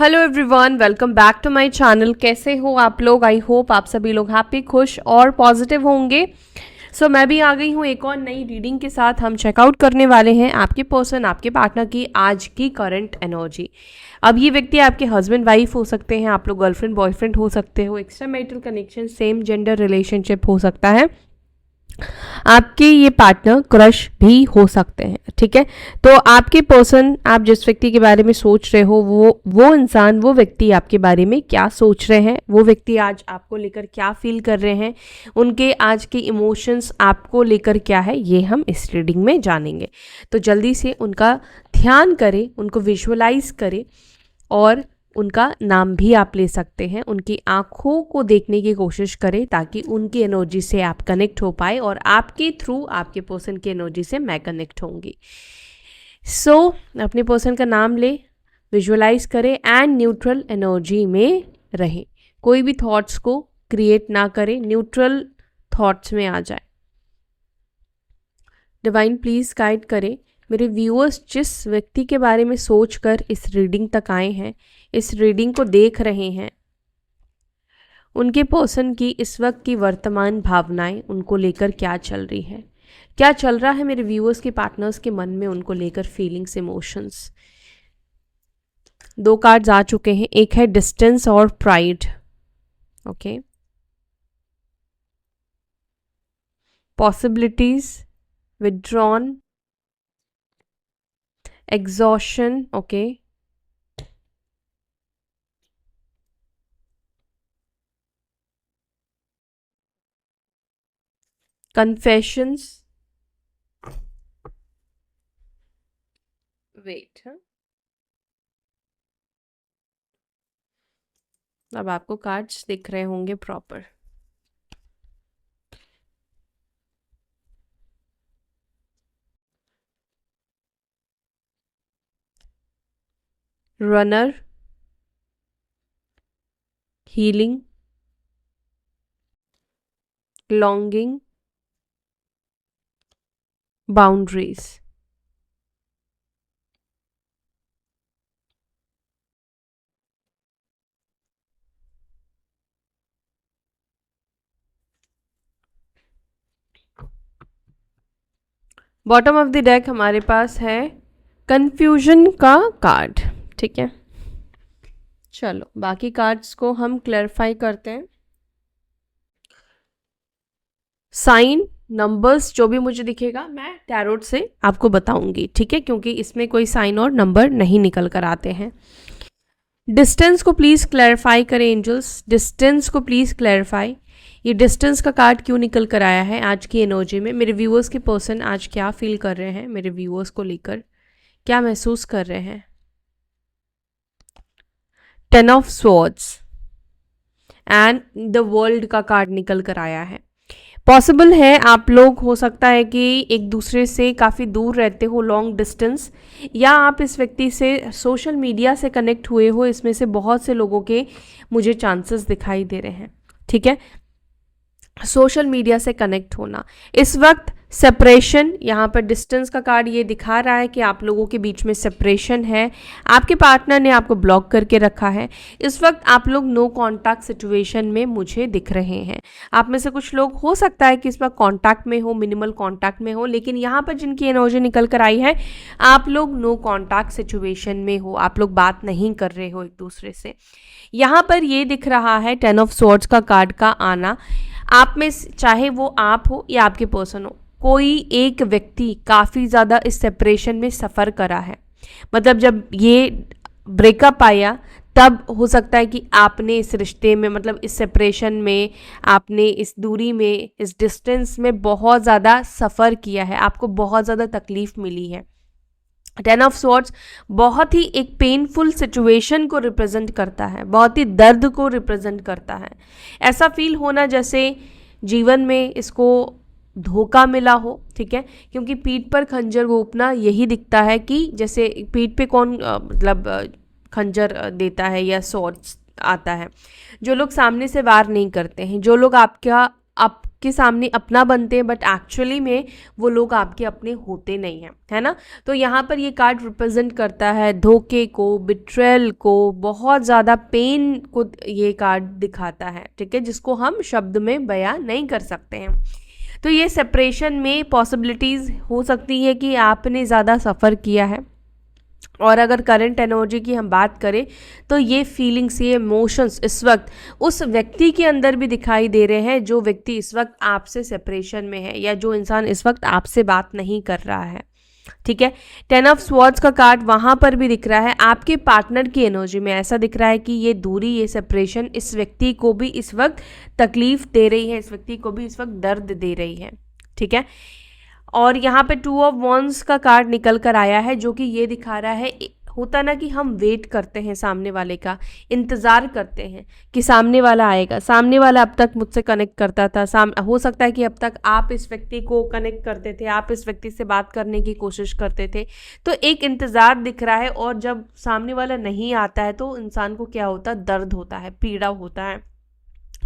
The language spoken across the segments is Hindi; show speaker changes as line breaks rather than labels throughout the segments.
Hello everyone, welcome back to my channel. कैसे हो आप लोग? आई होप आप सभी लोग हैप्पी, खुश और पॉजिटिव होंगे। मैं भी आ गई हूँ एक और नई रीडिंग के साथ। हम चेकआउट करने वाले हैं आपके पर्सन, आपके पार्टनर की आज की करंट एनर्जी। अब ये व्यक्ति आपके हस्बैंड वाइफ हो सकते हैं, आप लोग गर्लफ्रेंड बॉयफ्रेंड हो सकते हो, extra marital connection, same gender relationship हो सकता है, आपके ये पार्टनर क्रश भी हो सकते हैं। ठीक है, तो आपके पर्सन, आप जिस व्यक्ति के बारे में सोच रहे हो, वो इंसान, वो व्यक्ति आपके बारे में क्या सोच रहे हैं, वो व्यक्ति आज आपको लेकर क्या फील कर रहे हैं, उनके आज के इमोशंस आपको लेकर क्या है, ये हम इस रीडिंग में जानेंगे। तो जल्दी से उनका ध्यान करें, उनको विजुअलाइज करें और उनका नाम भी आप ले सकते हैं। उनकी आंखों को देखने की कोशिश करें ताकि उनकी एनर्जी से आप कनेक्ट हो पाए और आपके थ्रू आपके पर्सन की एनर्जी से मैं कनेक्ट होंगी। अपने पर्सन का नाम ले, विजुअलाइज करें एंड न्यूट्रल एनर्जी में रहें। कोई भी थॉट्स को क्रिएट ना करें, न्यूट्रल थॉट्स में आ जाए। डिवाइन प्लीज गाइड करें मेरे व्यूअर्स, जिस व्यक्ति के बारे में सोचकर इस रीडिंग तक आए हैं, इस रीडिंग को देख रहे हैं, उनके पर्सन की इस वक्त की वर्तमान भावनाएं उनको लेकर क्या चल रही है, क्या चल रहा है मेरे व्यूअर्स के पार्टनर्स के मन में उनको लेकर, फीलिंग्स, इमोशंस। 2 कार्ड्स आ चुके हैं, एक है डिस्टेंस और pride. Okay, possibilities, withdrawn, exhaustion, okay, confessions, wait, अब आपको कार्ड्स दिख रहे होंगे proper. Runner, healing, longing, boundaries. Bottom of the deck हमारे पास है कंफ्यूजन का कार्ड। ठीक है, चलो बाकी कार्ड्स को हम क्लैरिफाई करते हैं। साइन, नंबर्स, जो भी मुझे दिखेगा मैं टैरोट से आपको बताऊंगी। ठीक है, क्योंकि इसमें कोई साइन और नंबर नहीं निकल कर आते हैं। डिस्टेंस को प्लीज क्लैरिफाई करें एंजल्स, डिस्टेंस को प्लीज क्लैरिफाई। ये डिस्टेंस का कार्ड क्यों निकल कर आया है आज की एनर्जी में? मेरे व्यूअर्स के पर्सन आज क्या फील कर रहे हैं, मेरे व्यूअर्स को लेकर क्या महसूस कर रहे हैं? 10 of swords and the world का कार्ड निकल कर आया है। पॉसिबल है आप लोग, हो सकता है कि एक दूसरे से काफ़ी दूर रहते हो, लॉन्ग डिस्टेंस, या आप इस व्यक्ति से सोशल मीडिया से कनेक्ट हुए हो। इसमें से बहुत से लोगों के मुझे चांसेस दिखाई दे रहे हैं। ठीक है, सोशल मीडिया से कनेक्ट होना। इस वक्त सेपरेशन, यहाँ पर डिस्टेंस का कार्ड ये दिखा रहा है कि आप लोगों के बीच में सेपरेशन है, आपके पार्टनर ने आपको ब्लॉक करके रखा है। इस वक्त आप लोग नो कांटेक्ट सिचुएशन में मुझे दिख रहे हैं। आप में से कुछ लोग हो सकता है कि इस वक्त कांटेक्ट में हो, मिनिमल कांटेक्ट में हो, लेकिन यहाँ पर जिनकी एनर्जी निकल कर आई है, आप लोग नो कांटेक्ट सिचुएशन में हो, आप लोग बात नहीं कर रहे हो एक दूसरे से। यहाँ पर ये दिख रहा है 10 ऑफ स्वॉर्ड्स का कार्ड का आना। आप में चाहे वो आप हो या आपके पर्सन हो, कोई एक व्यक्ति काफ़ी ज़्यादा इस सेपरेशन में सफ़र करा है। मतलब जब ये ब्रेकअप आया तब हो सकता है कि आपने इस रिश्ते में, मतलब इस सेपरेशन में, आपने इस दूरी में, इस डिस्टेंस में बहुत ज़्यादा सफ़र किया है, आपको बहुत ज़्यादा तकलीफ मिली है। 10 ऑफ स्वॉर्ड्स बहुत ही एक पेनफुल सिचुएशन को रिप्रेजेंट करता है, बहुत ही दर्द को रिप्रेजेंट करता है। ऐसा फील होना जैसे जीवन में इसको धोखा मिला हो। ठीक है, क्योंकि पीठ पर खंजर घोंपना यही दिखता है कि जैसे पीठ पे कौन खंजर देता है या स्वॉर्ड्स आता है। जो लोग सामने से वार नहीं करते हैं, जो लोग आपके सामने अपना बनते हैं बट एक्चुअली में वो लोग आपके अपने होते नहीं हैं, है ना। तो यहाँ पर ये कार्ड रिप्रेजेंट करता है धोखे को, बिट्रेल को, बहुत ज़्यादा पेन को ये कार्ड दिखाता है, ठीक है, जिसको हम शब्द में बयां नहीं कर सकते हैं। तो ये सेपरेशन में पॉसिबिलिटीज़ हो सकती है कि आपने ज़्यादा सफ़र किया है, और अगर करंट एनर्जी की हम बात करें तो ये फीलिंग्स, ये इमोशंस इस वक्त उस व्यक्ति के अंदर भी दिखाई दे रहे हैं जो व्यक्ति इस वक्त आपसे सेपरेशन में है, या जो इंसान इस वक्त आपसे बात नहीं कर रहा है, ठीक है। 10 ऑफ स्वॉर्ड्स का कार्ड वहाँ पर भी दिख रहा है, आपके पार्टनर की एनर्जी में ऐसा दिख रहा है कि ये दूरी, ये सेपरेशन इस व्यक्ति को भी इस वक्त तकलीफ दे रही है, इस व्यक्ति को भी इस वक्त दर्द दे रही है, ठीक है। और यहाँ पे 2 ऑफ वॉन्ड्स का कार्ड निकल कर आया है, जो कि ये दिखा रहा है, होता ना कि हम वेट करते हैं सामने वाले का, इंतज़ार करते हैं कि सामने वाला आएगा, सामने वाला अब तक मुझसे कनेक्ट करता था, हो सकता है कि अब तक आप इस व्यक्ति को कनेक्ट करते थे, आप इस व्यक्ति से बात करने की कोशिश करते थे, तो एक इंतज़ार दिख रहा है, और जब सामने वाला नहीं आता है तो इंसान को क्या होता है, दर्द होता है, पीड़ा होता है।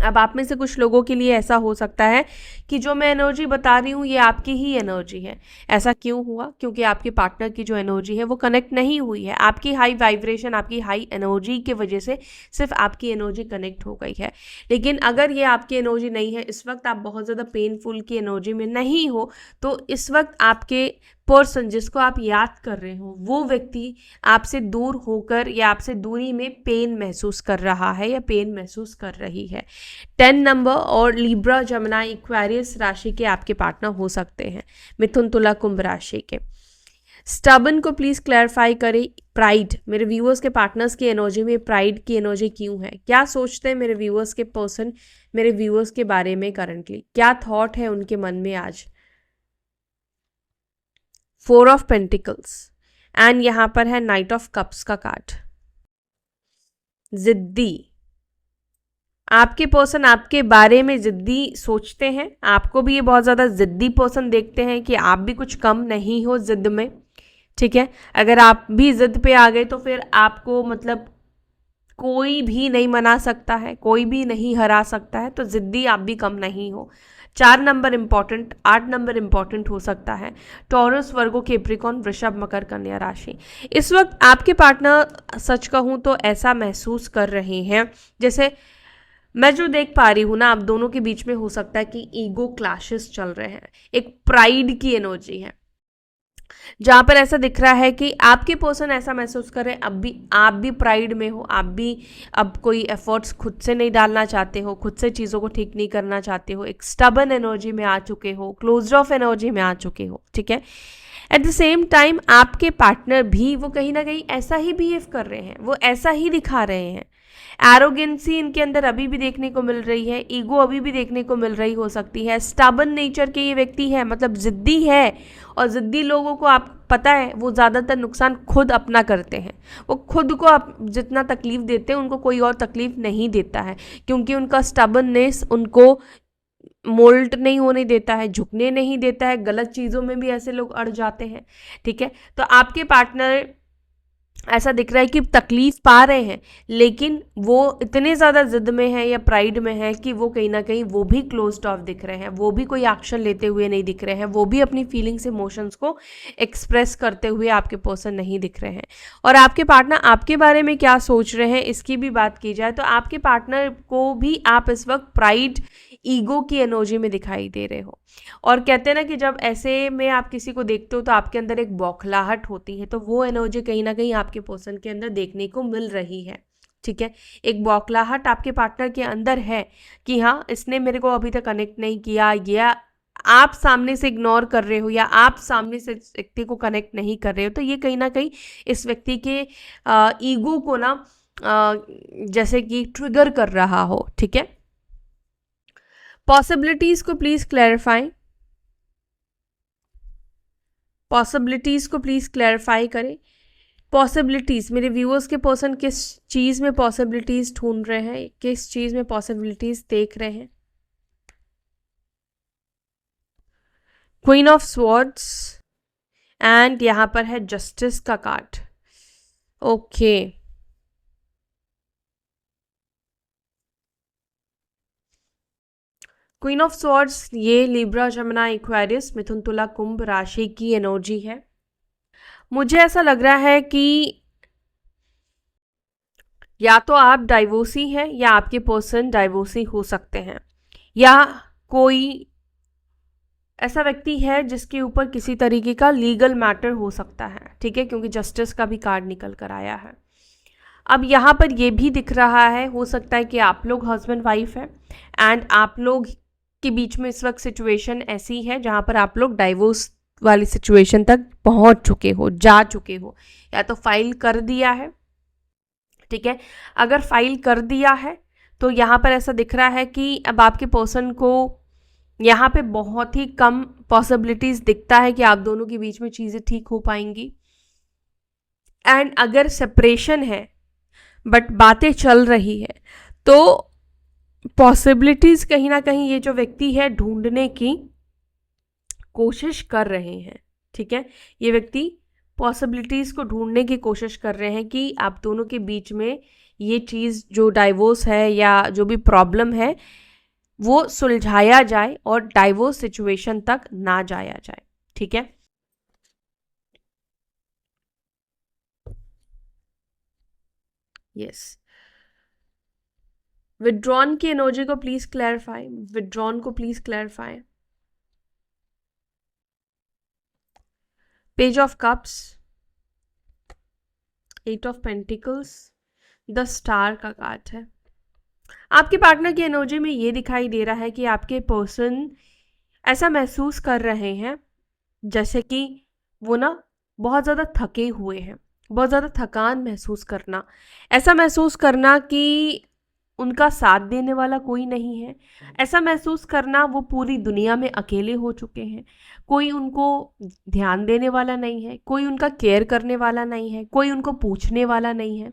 अब आप में से कुछ लोगों के लिए ऐसा हो सकता है कि जो मैं एनर्जी बता रही हूँ ये आपकी ही एनर्जी है। ऐसा क्यों हुआ? क्योंकि आपके पार्टनर की जो एनर्जी है वो कनेक्ट नहीं हुई है, आपकी हाई वाइब्रेशन, आपकी हाई एनर्जी की वजह से सिर्फ आपकी एनर्जी कनेक्ट हो गई है। लेकिन अगर ये आपकी एनर्जी नहीं है, इस वक्त आप बहुत ज़्यादा पेनफुल की एनर्जी में नहीं हो, तो इस वक्त आपके पर्सन जिसको आप याद कर रहे हो वो व्यक्ति आपसे दूर होकर या आपसे दूरी में पेन महसूस कर रहा है या पेन महसूस कर रही है। 10 नंबर और लिब्रा, जमुनाई, एक्वेरियस राशि के आपके पार्टनर हो सकते हैं, मिथुन, तुला, कुंभ राशि के। स्टबन को प्लीज़ क्लैरिफाई करें। प्राइड, मेरे व्यूअर्स के पार्टनर्स की एनर्जी में प्राइड की एनर्जी क्यों है? क्या सोचते हैं मेरे व्यूअर्स के पर्सन मेरे व्यूअर्स के बारे में करंटली? क्या थॉट है उनके मन में आज? 4 ऑफ पेंटिकल्स एंड यहाँ पर है नाइट ऑफ कप्स का कार्ड। जिद्दी, आपके पर्सन आपके बारे में जिद्दी सोचते हैं, आपको भी ये बहुत ज़्यादा जिद्दी पर्सन देखते हैं कि आप भी कुछ कम नहीं हो जिद में, ठीक है। अगर आप भी जिद पे आ गए तो फिर आपको मतलब कोई भी नहीं मना सकता है, कोई भी नहीं हरा सकता है, तो जिद्दी आप भी कम नहीं हो। 4 नंबर इंपॉर्टेंट, 8 नंबर इंपॉर्टेंट हो सकता है। टॉरस, वर्गो, कैप्रिकॉर्न, वृषभ, मकर, कन्या राशि। इस वक्त आपके पार्टनर सच कहूँ तो ऐसा महसूस कर रहे हैं, जैसे मैं जो देख पा रही हूँ ना, आप दोनों के बीच में हो सकता है कि ईगो क्लैशेस चल रहे हैं, एक प्राइड की एनर्जी है, जहां पर ऐसा दिख रहा है कि आपके पर्सन ऐसा महसूस कर रहे हैं अब भी आप भी प्राइड में हो, आप भी अब कोई एफर्ट्स खुद से नहीं डालना चाहते हो, खुद से चीज़ों को ठीक नहीं करना चाहते हो, एक स्टबन एनर्जी में आ चुके हो, क्लोज्ड ऑफ एनर्जी में आ चुके हो, ठीक है। एट द सेम टाइम आपके पार्टनर भी वो कहीं ना कहीं ऐसा ही बिहेव कर रहे हैं, वो ऐसा ही दिखा रहे हैं। एरोगेंसी इनके अंदर अभी भी देखने को मिल रही है, ईगो अभी भी देखने को मिल रही हो सकती है। स्टबन नेचर के ये व्यक्ति है, मतलब जिद्दी है, और जिद्दी लोगों को आप पता है वो ज़्यादातर नुकसान खुद अपना करते हैं। वो खुद को आप जितना तकलीफ देते हैं उनको कोई और तकलीफ नहीं देता है, क्योंकि उनका स्टबननेस उनको मोल्ड नहीं होने देता है, झुकने नहीं देता है, गलत चीज़ों में भी ऐसे लोग अड़ जाते हैं, ठीक है। तो आपके पार्टनर ऐसा दिख रहा है कि तकलीफ पा रहे हैं, लेकिन वो इतने ज़्यादा जिद में है या प्राइड में है कि वो कहीं ना कहीं वो भी क्लोज्ड ऑफ दिख रहे हैं, वो भी कोई एक्शन लेते हुए नहीं दिख रहे हैं, वो भी अपनी फीलिंग्स, इमोशंस को एक्सप्रेस करते हुए आपके पर्सन नहीं दिख रहे हैं। और आपके पार्टनर आपके बारे में क्या सोच रहे हैं इसकी भी बात की जाए तो आपके पार्टनर को भी आप इस वक्त प्राइड, ईगो की एनर्जी में दिखाई दे रहे हो। और कहते हैं ना कि जब ऐसे में आप किसी को देखते हो तो आपके अंदर एक बौखलाहट होती है, तो वो एनर्जी कहीं ना कहीं आपके पर्सन के अंदर देखने को मिल रही है, ठीक है। एक बौखलाहट आपके पार्टनर के अंदर है कि हाँ इसने मेरे को अभी तक कनेक्ट नहीं किया, या आप सामने से इग्नोर कर रहे हो, या आप सामने से व्यक्ति को कनेक्ट नहीं कर रहे हो, तो ये कहीं ना कहीं इस व्यक्ति के ईगो को ना जैसे कि ट्रिगर कर रहा हो, ठीक है। पॉसिबिलिटीज को प्लीज क्लैरिफाई, पॉसिबिलिटीज को प्लीज क्लैरिफाई करें। पॉसिबिलिटीज, मेरे व्यूअर्स के पर्सन किस चीज में पॉसिबिलिटीज ढूंढ रहे हैं, किस चीज में पॉसिबिलिटीज देख रहे हैं? क्वीन ऑफ स्वॉर्ड्स एंड यहां पर है जस्टिस का card. Okay, queen of swords ये लिब्रा, जमुना, एक्वेरियस, मिथुन, तुला, कुंभ राशि की एनर्जी है। मुझे ऐसा लग रहा है कि या तो आप डाइवोर्सी हैं या आपके पर्सन डाइवोर्सी हो सकते हैं, या कोई ऐसा व्यक्ति है जिसके ऊपर किसी तरीके का लीगल मैटर हो सकता है, ठीक है, क्योंकि जस्टिस का भी कार्ड निकल कर आया है। अब यहाँ पर ये भी दिख रहा है, हो सकता है कि आप लोग हस्बैंड वाइफ है एंड आप लोग के बीच में इस वक्त सिचुएशन ऐसी है जहाँ पर आप लोग डाइवोर्स वाली सिचुएशन तक पहुँच चुके हो, जा चुके हो, या तो फाइल कर दिया है, ठीक है। अगर फाइल कर दिया है तो यहाँ पर ऐसा दिख रहा है कि अब आपके पर्सन को यहाँ पे बहुत ही कम पॉसिबिलिटीज दिखता है कि आप दोनों के बीच में चीज़ें ठीक हो पाएंगी। एंड अगर सेपरेशन है बट बातें चल रही है तो पॉसिबिलिटीज कहीं ना कहीं ये जो व्यक्ति है ढूंढने की कोशिश कर रहे हैं, ठीक है। ये व्यक्ति पॉसिबिलिटीज को ढूंढने की कोशिश कर रहे हैं कि आप दोनों के बीच में ये चीज़ जो डाइवोर्स है या जो भी प्रॉब्लम है वो सुलझाया जाए और डाइवोर्स सिचुएशन तक ना जाया जाए, ठीक है। यस, विड्रॉन की एनर्जी को प्लीज क्लैरिफाई, विड्रॉन को please clarify. Page of cups, 8 of pentacles, the star का कार्ड है। आपके पार्टनर की एनर्जी में ये दिखाई दे रहा है कि आपके पर्सन ऐसा महसूस कर रहे हैं जैसे कि वो ना बहुत ज़्यादा थके हुए हैं, बहुत ज़्यादा थकान महसूस करना, ऐसा महसूस करना कि उनका साथ देने वाला कोई नहीं है, ऐसा महसूस करना वो पूरी दुनिया में अकेले हो चुके हैं, कोई उनको ध्यान देने वाला नहीं है, कोई उनका केयर करने वाला नहीं है, कोई उनको पूछने वाला नहीं है,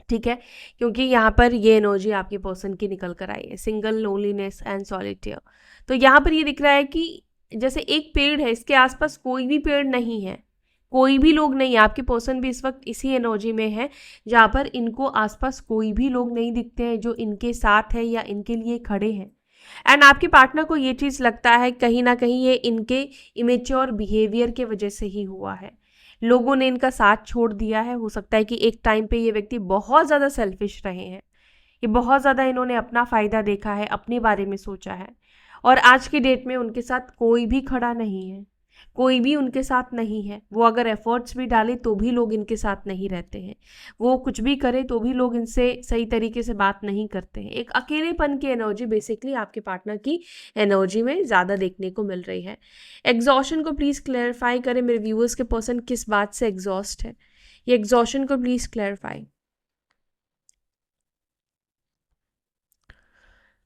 ठीक है। क्योंकि यहाँ पर ये एनर्जी आपके पर्सन की निकल कर आई है, सिंगल, लोनलीनेस एंड सॉलिट्यूड। तो यहाँ पर ये दिख रहा है कि जैसे एक पेड़ है, इसके आसपास कोई भी पेड़ नहीं है, कोई भी लोग नहीं है। आपके पर्सन भी इस वक्त इसी एनर्जी में है जहाँ पर इनको आसपास कोई भी लोग नहीं दिखते हैं जो इनके साथ है या इनके लिए खड़े हैं। एंड आपके पार्टनर को ये चीज़ लगता है कहीं ना कहीं ये इनके इमेच्योर बिहेवियर के वजह से ही हुआ है, लोगों ने इनका साथ छोड़ दिया है। हो सकता है कि एक टाइम पे ये व्यक्ति बहुत ज़्यादा सेल्फिश रहे हैं, ये बहुत ज़्यादा इन्होंने अपना फ़ायदा देखा है, अपने बारे में सोचा है, और आज की डेट में उनके साथ कोई भी खड़ा नहीं है, कोई भी उनके साथ नहीं है। वो अगर एफर्ट्स भी डाले तो भी लोग इनके साथ नहीं रहते हैं, वो कुछ भी करे तो भी लोग इनसे सही तरीके से बात नहीं करते हैं। एक अकेलेपन की एनर्जी बेसिकली आपके पार्टनर की एनर्जी में ज़्यादा देखने को मिल रही है। एग्जॉशन को प्लीज़ क्लैरिफाई करें, मेरे व्यूअर्स के पर्सन किस बात से एग्जॉस्ट है, ये एग्जॉशन को प्लीज़ क्लैरिफाई।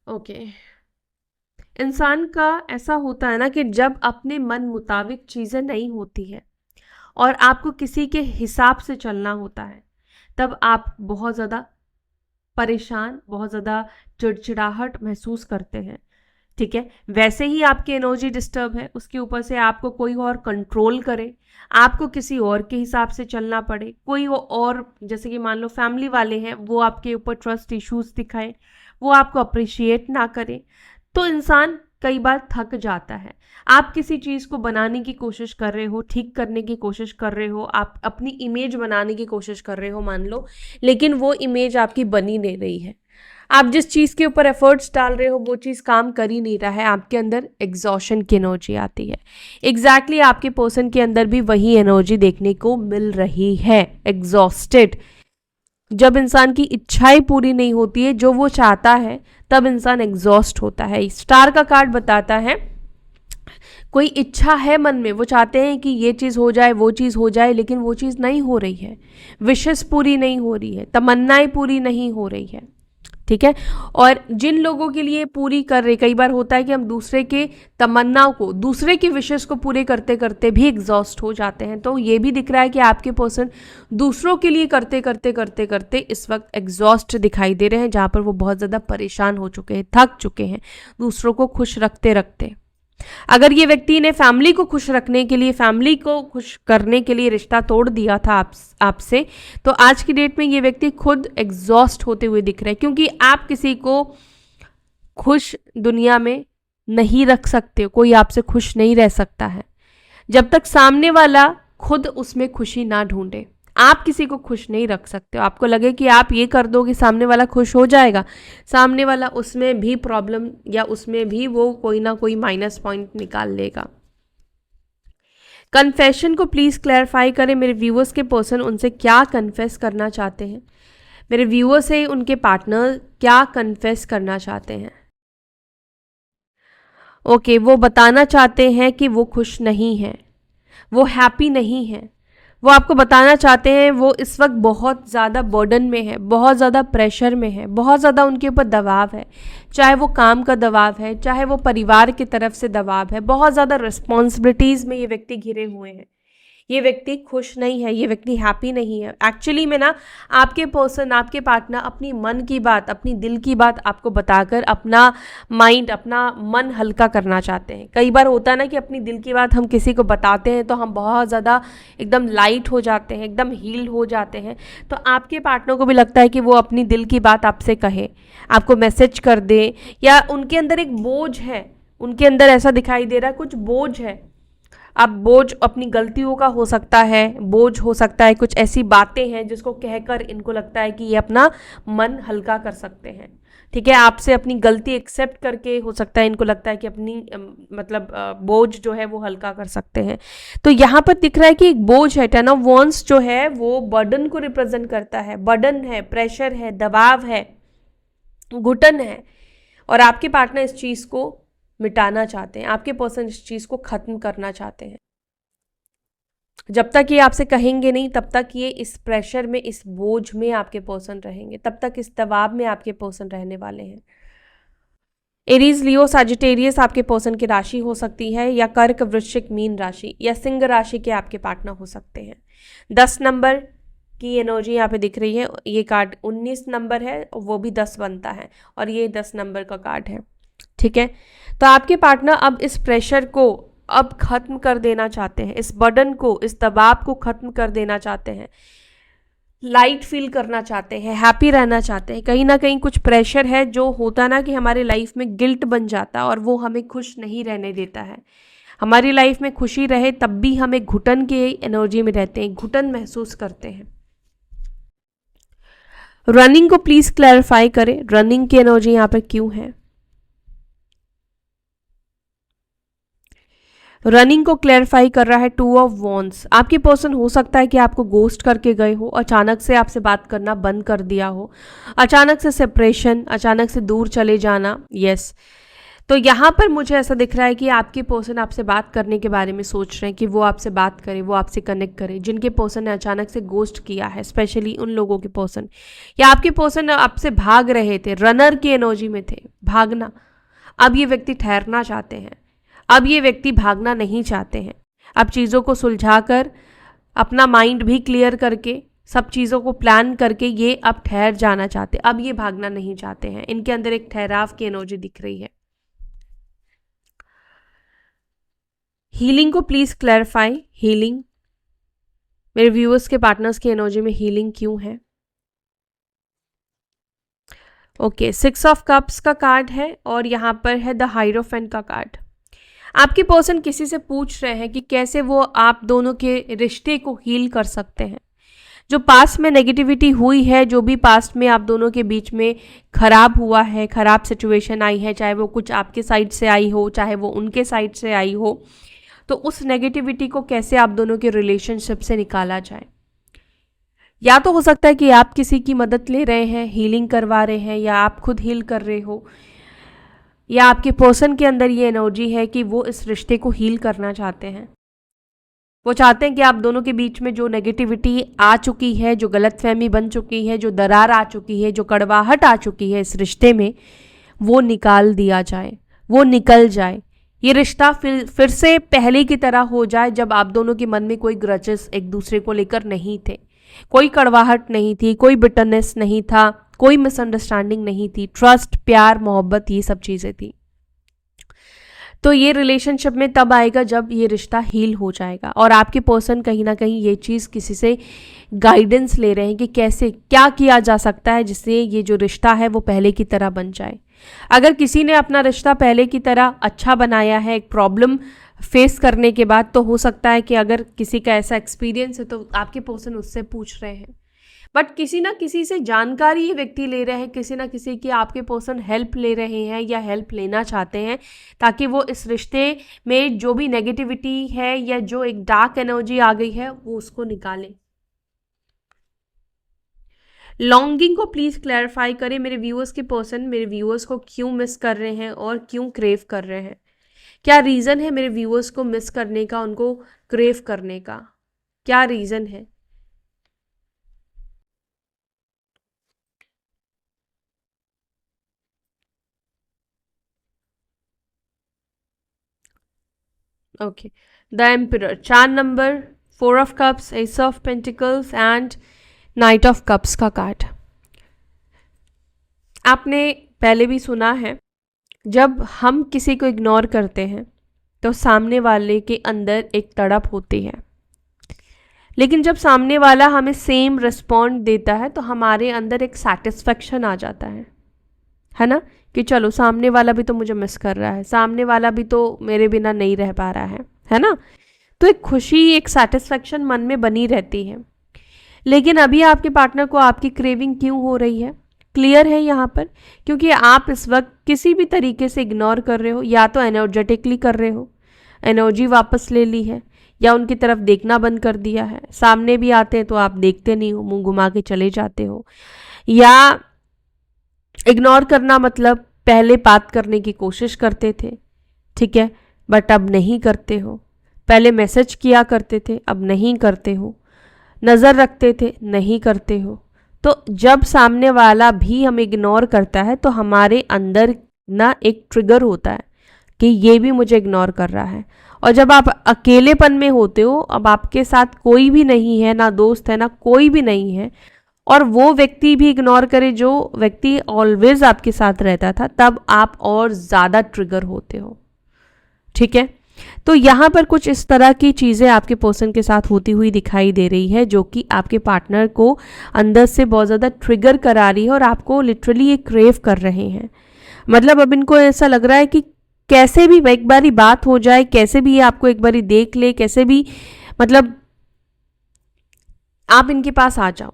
ओके, इंसान का ऐसा होता है ना कि जब अपने मन मुताबिक चीज़ें नहीं होती है और आपको किसी के हिसाब से चलना होता है, तब आप बहुत ज़्यादा परेशान, बहुत ज़्यादा चिड़चिड़ाहट महसूस करते हैं, ठीक है। वैसे ही आपकी एनर्जी डिस्टर्ब है, उसके ऊपर से आपको कोई और कंट्रोल करे, आपको किसी और के हिसाब से चलना पड़े, कोई और जैसे कि मान लो फैमिली वाले हैं वो आपके ऊपर ट्रस्ट इश्यूज दिखाएं, वो आपको अप्रिशिएट ना करें, तो इंसान कई बार थक जाता है। आप किसी चीज़ को बनाने की कोशिश कर रहे हो, ठीक करने की कोशिश कर रहे हो, आप अपनी इमेज बनाने की कोशिश कर रहे हो मान लो, लेकिन वो इमेज आपकी बनी नहीं रही है। आप जिस चीज़ के ऊपर एफर्ट्स डाल रहे हो वो चीज़ काम कर ही नहीं रहा है, आपके अंदर एग्जॉशन की एनर्जी आती है। एग्जैक्टली आपके पर्सन के अंदर भी वही एनर्जी देखने को मिल रही है, एग्जॉस्टेड। जब इंसान की इच्छाएं पूरी नहीं होती है जो वो चाहता है, तब इंसान एग्जॉस्ट होता है। स्टार का कार्ड बताता है कोई इच्छा है मन में, वो चाहते हैं कि ये चीज़ हो जाए, वो चीज़ हो जाए, लेकिन वो चीज़ नहीं हो रही है, विशेष पूरी नहीं हो रही है, तमन्नाएं पूरी नहीं हो रही है, ठीक है। और जिन लोगों के लिए पूरी कर रहे, कई बार होता है कि हम दूसरे के तमन्नाओं को, दूसरे की विशेष को पूरे करते करते भी एग्जॉस्ट हो जाते हैं। तो ये भी दिख रहा है कि आपके पर्सन दूसरों के लिए करते करते करते करते इस वक्त एग्जॉस्ट दिखाई दे रहे हैं, जहाँ पर वो बहुत ज़्यादा परेशान हो चुके हैं, थक चुके हैं दूसरों को खुश रखते रखते। अगर ये व्यक्ति ने फैमिली को खुश रखने के लिए, फैमिली को खुश करने के लिए रिश्ता तोड़ दिया था आपसे, तो आज की डेट में ये व्यक्ति खुद एग्जॉस्ट होते हुए दिख रहा है, क्योंकि आप किसी को खुश दुनिया में नहीं रख सकते हो, कोई आपसे खुश नहीं रह सकता है जब तक सामने वाला खुद उसमें खुशी ना ढूंढे। आप किसी को खुश नहीं रख सकते हो। आपको लगे कि आप ये कर दो कि सामने वाला खुश हो जाएगा, सामने वाला उसमें भी प्रॉब्लम या उसमें भी वो कोई ना कोई माइनस पॉइंट निकाल लेगा। कन्फेशन को प्लीज़ क्लैरिफाई करें, मेरे व्यूअर्स के पर्सन उनसे क्या कन्फेस करना चाहते हैं, मेरे व्यूअर्स से उनके पार्टनर क्या कन्फेस करना चाहते हैं। ओके, वो बताना चाहते हैं कि वो खुश नहीं है, वो हैप्पी नहीं है। वो आपको बताना चाहते हैं वो इस वक्त बहुत ज़्यादा बर्डन में है, बहुत ज़्यादा प्रेशर में है, बहुत ज़्यादा उनके ऊपर दबाव है, चाहे वो काम का दबाव है, चाहे वो परिवार की तरफ से दबाव है, बहुत ज़्यादा रिस्पॉन्सिबिलिटीज़ में ये व्यक्ति घिरे हुए हैं। ये व्यक्ति खुश नहीं है, ये व्यक्ति हैप्पी नहीं है। एक्चुअली में ना आपके पर्सन, आपके पार्टनर अपनी मन की बात, अपनी दिल की बात आपको बताकर अपना माइंड, अपना मन हल्का करना चाहते हैं। कई बार होता है ना कि अपनी दिल की बात हम किसी को बताते हैं तो हम बहुत ज़्यादा एकदम लाइट हो जाते हैं, एकदम हील हो जाते हैं। तो आपके पार्टनर को भी लगता है कि वो अपनी दिल की बात आपसे कहे, आपको मैसेज कर दे, या उनके अंदर एक बोझ है, उनके अंदर ऐसा दिखाई दे रहा है कुछ बोझ है। अब बोझ अपनी गलतियों का हो सकता है, बोझ हो सकता है कुछ ऐसी बातें हैं जिसको कहकर इनको लगता है कि ये अपना मन हल्का कर सकते हैं। ठीक है, आपसे अपनी गलती एक्सेप्ट करके हो सकता है इनको लगता है कि अपनी बोझ जो है वो हल्का कर सकते हैं। तो यहाँ पर दिख रहा है कि एक बोझ है, 10 ऑफ वॉन्ड्स जो है वो बर्डन को रिप्रेजेंट करता है। बर्डन है, प्रेशर है, दबाव है, घुटन है, और आपके पार्टनर इस चीज़ को मिटाना चाहते हैं, आपके पर्सन इस चीज़ को ख़त्म करना चाहते हैं। जब तक ये आपसे कहेंगे नहीं तब तक ये इस प्रेशर में, इस बोझ में आपके पर्सन रहेंगे, तब तक इस दबाव में आपके पर्सन रहने वाले हैं। एरीज, लियो, सजिटेरियस आपके पर्सन की राशि हो सकती है, या कर्क, वृश्चिक, मीन राशि या सिंह राशि के आपके पार्टनर हो सकते हैं। 10 नंबर की एनर्जी यहाँ पे दिख रही है। ये कार्ड 19 नंबर है, वो भी 10 बनता है, और ये 10 नंबर का कार्ड है। ठीक है, तो आपके पार्टनर अब इस प्रेशर को अब खत्म कर देना चाहते हैं, इस बर्डन को, इस दबाव को खत्म कर देना चाहते हैं, लाइट फील करना चाहते हैं, हैप्पी रहना चाहते हैं। कहीं ना कहीं कुछ प्रेशर है जो होता ना कि हमारे लाइफ में गिल्ट बन जाता है और वो हमें खुश नहीं रहने देता है। हमारी लाइफ में खुशी रहे तब भी हम एक घुटन के एनर्जी में रहते हैं, घुटन महसूस करते हैं। रनिंग को प्लीज क्लैरिफाई करें, रनिंग की एनर्जी यहाँ पर क्यों है। रनिंग को क्लैरिफाई कर रहा है 2 ऑफ वॉन्ड्स। आपके पर्सन हो सकता है कि आपको गोस्ट करके गए हो, अचानक से आपसे बात करना बंद कर दिया हो, अचानक से सेपरेशन, अचानक से दूर चले जाना। यस, तो यहाँ पर मुझे ऐसा दिख रहा है कि आपके पर्सन आपसे बात करने के बारे में सोच रहे हैं कि वो आपसे बात करे, वो आपसे कनेक्ट करे। जिनके पर्सन ने अचानक से गोस्ट किया है, स्पेशली उन लोगों के पर्सन, या आपके पर्सन आपसे भाग रहे थे, रनर की एनर्जी में थे, भागना। अब ये व्यक्ति ठहरना चाहते हैं, अब ये व्यक्ति भागना नहीं चाहते हैं। अब चीज़ों को सुलझाकर, अपना माइंड भी क्लियर करके, सब चीज़ों को प्लान करके ये अब ठहर जाना चाहते, अब ये भागना नहीं चाहते हैं। इनके अंदर एक ठहराव की एनर्जी दिख रही है। हीलिंग को प्लीज क्लैरिफाई, हीलिंग, मेरे व्यूअर्स के पार्टनर्स की एनर्जी में हीलिंग क्यों है। ओके, 6 ऑफ कप्स का कार्ड है और यहाँ पर है द हाइरोफेंट का कार्ड। आपके पर्सन किसी से पूछ रहे हैं कि कैसे वो आप दोनों के रिश्ते को हील कर सकते हैं। जो पास्ट में नेगेटिविटी हुई है, जो भी पास्ट में आप दोनों के बीच में खराब हुआ है, खराब सिचुएशन आई है, चाहे वो कुछ आपके साइड से आई हो, चाहे वो उनके साइड से आई हो, तो उस नेगेटिविटी को कैसे आप दोनों के रिलेशनशिप से निकाला जाए। या तो हो सकता है कि आप किसी की मदद ले रहे हैं, हीलिंग करवा रहे हैं, या आप खुद हील कर रहे हो, या आपके पर्सन के अंदर ये एनर्जी है कि वो इस रिश्ते को हील करना चाहते हैं। वो चाहते हैं कि आप दोनों के बीच में जो नेगेटिविटी आ चुकी है, जो गलतफहमी बन चुकी है, जो दरार आ चुकी है, जो कड़वाहट आ चुकी है इस रिश्ते में, वो निकाल दिया जाए, वो निकल जाए। ये रिश्ता फिर से पहले की तरह हो जाए, जब आप दोनों के मन में कोई ग्रजेस एक दूसरे को लेकर नहीं थे, कोई कड़वाहट नहीं थी, कोई बिटरनेस नहीं था, कोई मिसअंडरस्टैंडिंग नहीं थी, ट्रस्ट, प्यार, मोहब्बत, ये सब चीज़ें थी। तो ये रिलेशनशिप में तब आएगा जब ये रिश्ता हील हो जाएगा, और आपके पर्सन कहीं ना कहीं ये चीज़ किसी से गाइडेंस ले रहे हैं कि कैसे क्या किया जा सकता है जिससे ये जो रिश्ता है वो पहले की तरह बन जाए। अगर किसी ने अपना रिश्ता पहले की तरह अच्छा बनाया है एक प्रॉब्लम फेस करने के बाद, तो हो सकता है कि अगर किसी का ऐसा एक्सपीरियंस है तो आपके पर्सन उससे पूछ रहे हैं। बट किसी ना किसी से जानकारी ये व्यक्ति ले रहे हैं, किसी ना किसी की आपके पर्सन हेल्प ले रहे हैं या हेल्प लेना चाहते हैं, ताकि वो इस रिश्ते में जो भी नेगेटिविटी है या जो एक डार्क एनर्जी आ गई है वो उसको निकालें। लॉन्गिंग को प्लीज़ क्लैरिफाई करें। मेरे व्यूअर्स के पर्सन मेरे व्यूअर्स को क्यों मिस कर रहे हैं और क्यों क्रेव कर रहे हैं? क्या रीज़न है मेरे व्यूअर्स को मिस करने का, उनको क्रेव करने का? क्या रीज़न है? Okay, the emperor, 4 number, 4 of cups, ace of pentacles and knight of cups का कार्ड। आपने पहले भी सुना है, जब हम किसी को इग्नोर करते हैं तो सामने वाले के अंदर एक तड़प होती है, लेकिन जब सामने वाला हमें सेम रिस्पॉन्ड देता है तो हमारे अंदर एक सेटिस्फेक्शन आ जाता है ना, कि चलो सामने वाला भी तो मुझे मिस कर रहा है, सामने वाला भी तो मेरे बिना नहीं रह पा रहा है ना। तो एक खुशी, एक सेटिस्फेक्शन मन में बनी रहती है। लेकिन अभी आपके पार्टनर को आपकी क्रेविंग क्यों हो रही है? क्लियर है यहाँ पर, क्योंकि आप इस वक्त किसी भी तरीके से इग्नोर कर रहे हो, या तो एनर्जेटिकली कर रहे हो, एनर्जी वापस ले ली है, या उनकी तरफ देखना बंद कर दिया है। सामने भी आते हैं तो आप देखते नहीं हो, मुंह घुमा के चले जाते हो। या इग्नोर करना मतलब पहले बात करने की कोशिश करते थे, ठीक है, बट अब नहीं करते हो। पहले मैसेज किया करते थे, अब नहीं करते हो। नज़र रखते थे, नहीं करते हो। तो जब सामने वाला भी हम इग्नोर करता है तो हमारे अंदर ना एक ट्रिगर होता है कि ये भी मुझे इग्नोर कर रहा है। और जब आप अकेलेपन में होते हो, अब आपके साथ कोई भी नहीं है, ना दोस्त है ना कोई भी नहीं है, और वो व्यक्ति भी इग्नोर करे जो व्यक्ति ऑलवेज आपके साथ रहता था, तब आप और ज़्यादा ट्रिगर होते हो, ठीक है। तो यहाँ पर कुछ इस तरह की चीज़ें आपके पर्सन के साथ होती हुई दिखाई दे रही है, जो कि आपके पार्टनर को अंदर से बहुत ज़्यादा ट्रिगर करा रही है और आपको लिटरली ये क्रेव कर रहे हैं। मतलब अब इनको ऐसा लग रहा है कि कैसे भी एक बारी बात हो जाए, कैसे भी ये आपको एक बारी देख ले, कैसे भी मतलब आप इनके पास आ जाओ।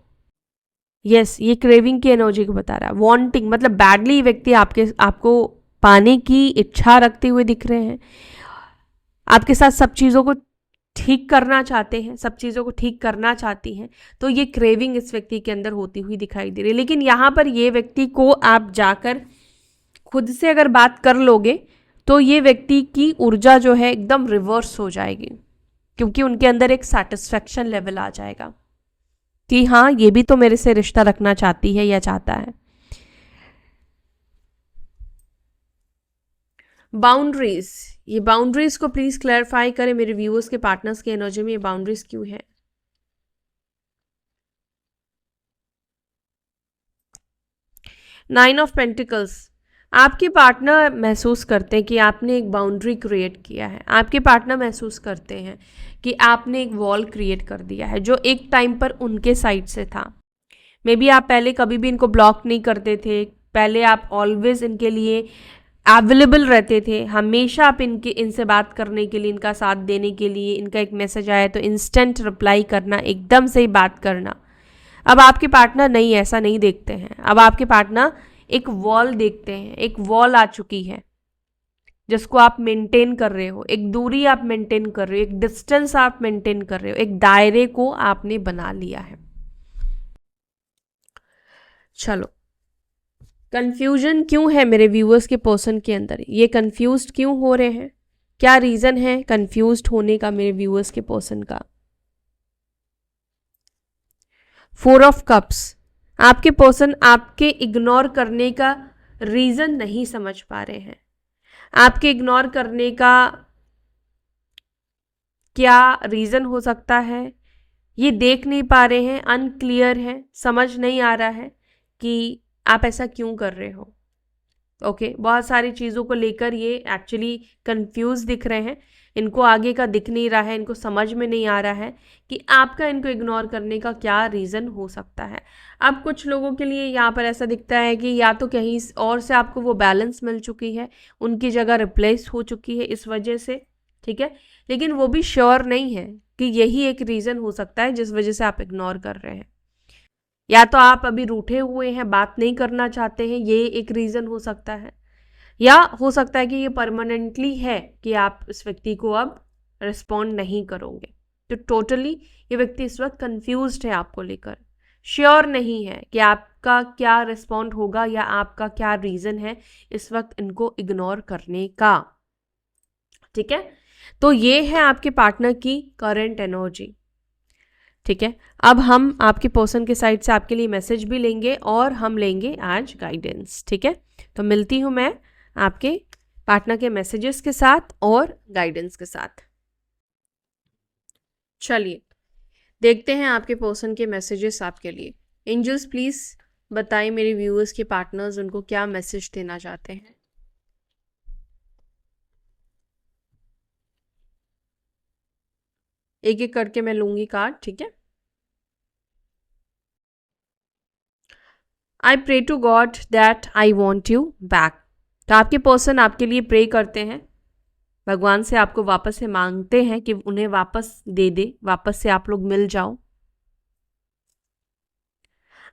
यस, ये क्रेविंग की एनर्जी को बता रहा है। वांटिंग मतलब बैडली व्यक्ति आपको पाने की इच्छा रखते हुए दिख रहे हैं, आपके साथ सब चीज़ों को ठीक करना चाहते हैं, सब चीज़ों को ठीक करना चाहती हैं। तो ये क्रेविंग इस व्यक्ति के अंदर होती हुई दिखाई दे रही है। लेकिन यहाँ पर ये व्यक्ति को आप जाकर खुद से अगर बात कर लोगे तो ये व्यक्ति की ऊर्जा जो है एकदम रिवर्स हो जाएगी, क्योंकि उनके अंदर एक सेटिस्फेक्शन लेवल आ जाएगा कि हाँ, ये भी तो मेरे से रिश्ता रखना चाहती है या चाहता है। बाउंड्रीज, ये बाउंड्रीज को प्लीज क्लैरिफाई करें। मेरे व्यूअर्स के पार्टनर्स की एनर्जी में ये बाउंड्रीज क्यों है? 9 ऑफ पेंटिकल्स, आपके पार्टनर महसूस करते हैं कि आपने एक बाउंड्री क्रिएट किया है। आपके पार्टनर महसूस करते हैं कि आपने एक वॉल क्रिएट कर दिया है जो एक टाइम पर उनके साइड से था। मे बी आप पहले कभी भी इनको ब्लॉक नहीं करते थे, पहले आप ऑलवेज इनके लिए अवेलेबल रहते थे, हमेशा आप इनसे बात करने के लिए, इनका साथ देने के लिए, इनका एक मैसेज आया तो इंस्टेंट रिप्लाई करना, एकदम से ही बात करना। अब आपके पार्टनर नहीं, ऐसा नहीं देखते हैं। अब आपके पार्टनर एक वॉल देखते हैं, एक वॉल आ चुकी है जिसको आप मेंटेन कर रहे हो, एक दूरी आप मेंटेन कर रहे हो, एक डिस्टेंस आप मेंटेन कर रहे हो, एक दायरे को आपने बना लिया है। चलो, कंफ्यूजन क्यों है मेरे व्यूअर्स के पर्सन के अंदर? ये कंफ्यूज्ड क्यों हो रहे हैं? क्या रीज़न है कंफ्यूज्ड होने का मेरे व्यूअर्स के पर्सन का? 4 ऑफ कप्स, आपके पर्सन आपके इग्नोर करने का रीज़न नहीं समझ पा रहे हैं। आपके इग्नोर करने का क्या रीज़न हो सकता है, ये देख नहीं पा रहे हैं, अनक्लियर है, समझ नहीं आ रहा है कि आप ऐसा क्यों कर रहे हो। ओके बहुत सारी चीज़ों को लेकर ये एक्चुअली कंफ्यूज दिख रहे हैं, इनको आगे का दिख नहीं रहा है, इनको समझ में नहीं आ रहा है कि आपका इनको इग्नोर करने का क्या रीज़न हो सकता है। अब कुछ लोगों के लिए यहाँ पर ऐसा दिखता है कि या तो कहीं और से आपको वो बैलेंस मिल चुकी है, उनकी जगह रिप्लेस हो चुकी है इस वजह से, ठीक है, लेकिन वो भी श्योर नहीं है कि यही एक रीज़न हो सकता है जिस वजह से आप इग्नोर कर रहे हैं। या तो आप अभी रूठे हुए हैं, बात नहीं करना चाहते हैं, ये एक रीज़न हो सकता है, या हो सकता है कि ये परमानेंटली है कि आप इस व्यक्ति को अब रिस्पॉन्ड नहीं करोगे। तो टोटली ये व्यक्ति इस वक्त कंफ्यूज्ड है आपको लेकर, श्योर नहीं है कि आपका क्या रिस्पॉन्ड होगा या आपका क्या रीज़न है इस वक्त इनको इग्नोर करने का, ठीक है। तो ये है आपके पार्टनर की करंट एनर्जी, ठीक है। अब हम आपके पर्सन के साइड से आपके लिए मैसेज भी लेंगे और हम लेंगे आज गाइडेंस, ठीक है। तो मिलती हूँ मैं आपके पार्टनर के मैसेजेस के साथ और गाइडेंस के साथ। चलिए देखते हैं आपके पर्सन के मैसेजेस आपके लिए। एंजल्स प्लीज बताएं मेरे व्यूअर्स के पार्टनर्स उनको क्या मैसेज देना चाहते हैं। एक एक करके मैं लूंगी कार्ड, ठीक है। I pray to god that I want you back. तो आपके पर्सन आपके लिए प्रे करते हैं, भगवान से आपको वापस से मांगते हैं कि उन्हें वापस दे दे, वापस से आप लोग मिल जाओ।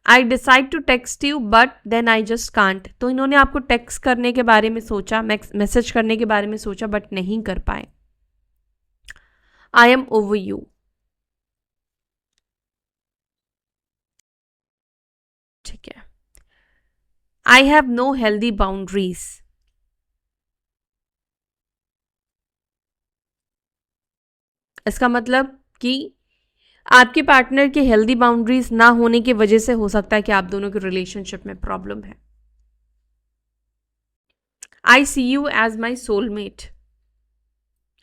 I decide to text you but then I just can't. तो इन्होंने आपको टेक्स्ट करने के बारे में सोचा, मैसेज करने के बारे में सोचा बट नहीं कर पाए। I am over you. ठीक है। I have no healthy boundaries. इसका मतलब कि आपके पार्टनर के हेल्दी बाउंड्रीज ना होने की वजह से हो सकता है कि आप दोनों के रिलेशनशिप में प्रॉब्लम है। I see you as my soulmate.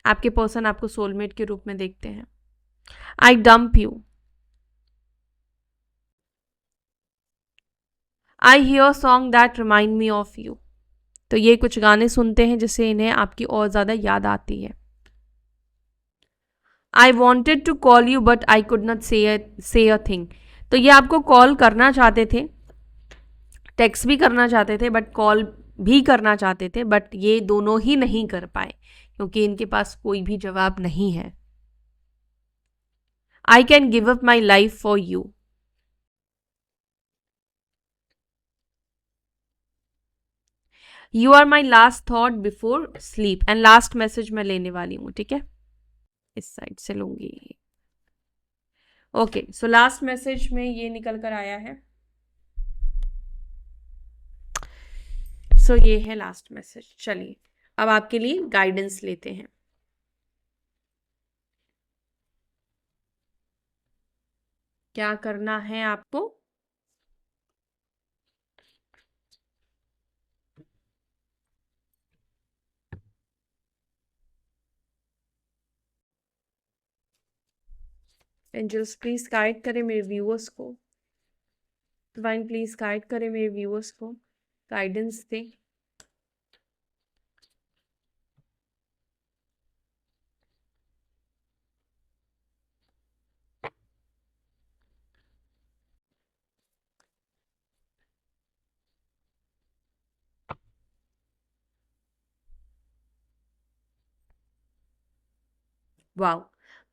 आपके पर्सन आपको सोलमेट के रूप में देखते हैं। I dump you. I hear song that remind me of you. तो ये कुछ गाने सुनते हैं जिससे इन्हें आपकी और ज़्यादा याद आती है। I wanted to call you but I could not say a thing. तो ये आपको कॉल करना चाहते थे, टेक्स्ट भी करना चाहते थे, बट कॉल भी करना चाहते थे, बट ये दोनों ही नहीं कर पाए क्योंकि इनके पास कोई भी जवाब नहीं है। I can give up my life for you. You are my last thought before sleep. And last message मैं लेने वाली हूँ, ठीक है, इस साइड से लूंगी। ओके, सो लास्ट मैसेज में ये निकल कर आया है। सो ये है लास्ट मैसेज। चलिए अब आपके लिए गाइडेंस लेते हैं। क्या करना है आपको? एंजल्स प्लीज गाइड करें मेरे व्यूअर्स को, डिवाइन प्लीज गाइड करें मेरे व्यूअर्स को, गाइडेंस दें। Wow,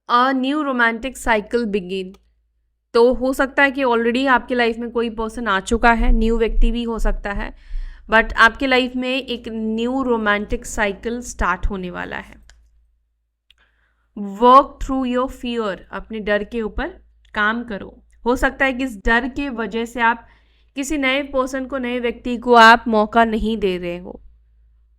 a new romantic cycle begin. तो हो सकता है कि ऑलरेडी आपकी लाइफ में कोई पर्सन आ चुका है, न्यू व्यक्ति भी हो सकता है, बट आपके लाइफ में एक न्यू रोमांटिक साइकिल स्टार्ट होने वाला है। Work through your fear. अपने डर के ऊपर काम करो। हो सकता है कि इस डर के वजह से आप किसी नए पर्सन को, नए व्यक्ति को आप मौका नहीं दे रहे हो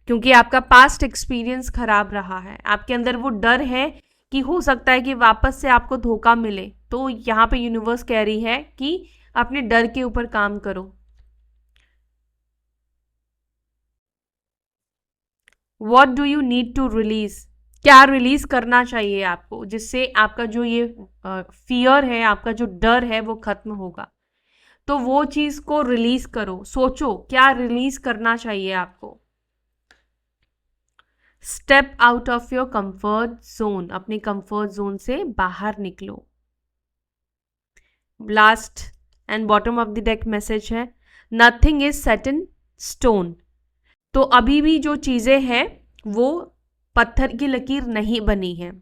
क्योंकि आपका पास्ट एक्सपीरियंस खराब रहा है। आपके अंदर वो डर है कि हो सकता है कि वापस से आपको धोखा मिले। तो यहाँ पे यूनिवर्स कह रही है कि अपने डर के ऊपर काम करो। What do you need to release. क्या रिलीज करना चाहिए आपको जिससे आपका जो ये फियर है, आपका जो डर है वो खत्म होगा। तो वो चीज को रिलीज करो, सोचो क्या रिलीज करना चाहिए आपको। Step out of your comfort zone, अपने कंफर्ट जोन से बाहर निकलो। Last and bottom of the deck message है, nothing is set in stone. तो अभी भी जो चीजें हैं वो पत्थर की लकीर नहीं बनी है,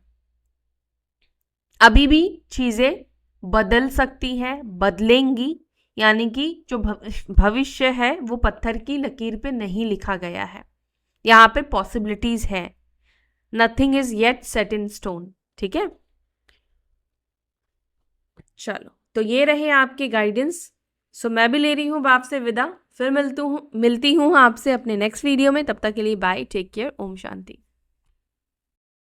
अभी भी चीजें बदल सकती हैं, बदलेंगी, यानी कि जो भविष्य है वो पत्थर की लकीर पे नहीं लिखा गया है, यहाँ पे पॉसिबिलिटीज है। Nothing is yet set in stone, ठीक है। चलो, तो ये रहे आपके गाइडेंस। सो मैं भी ले रही हूँ आपसे विदा, फिर मिलती हूँ आपसे अपने नेक्स्ट वीडियो में। तब तक के लिए bye, take care, Om Shanti.